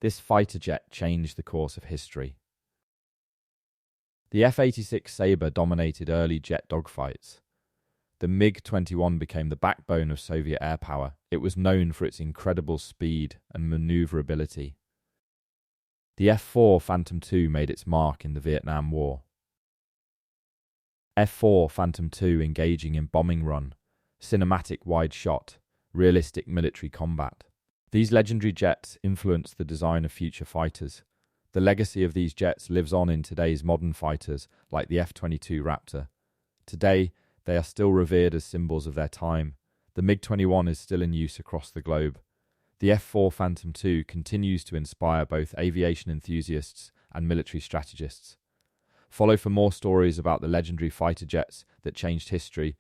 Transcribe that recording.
This fighter jet changed the course of history. The F-86 Sabre dominated early jet dogfights. The MiG-21 became the backbone of Soviet air power. It was known for its incredible speed and maneuverability. The F-4 Phantom II made its mark in the Vietnam War. F-4 Phantom II engaging in bombing run, cinematic wide shot, realistic military combat. These legendary jets influenced the design of future fighters. The legacy of these jets lives on in today's modern fighters like the F-22 Raptor. Today, they are still revered as symbols of their time. The MiG-21 is still in use across the globe. The F-4 Phantom II continues to inspire both aviation enthusiasts and military strategists. Follow for more stories about the legendary fighter jets that changed history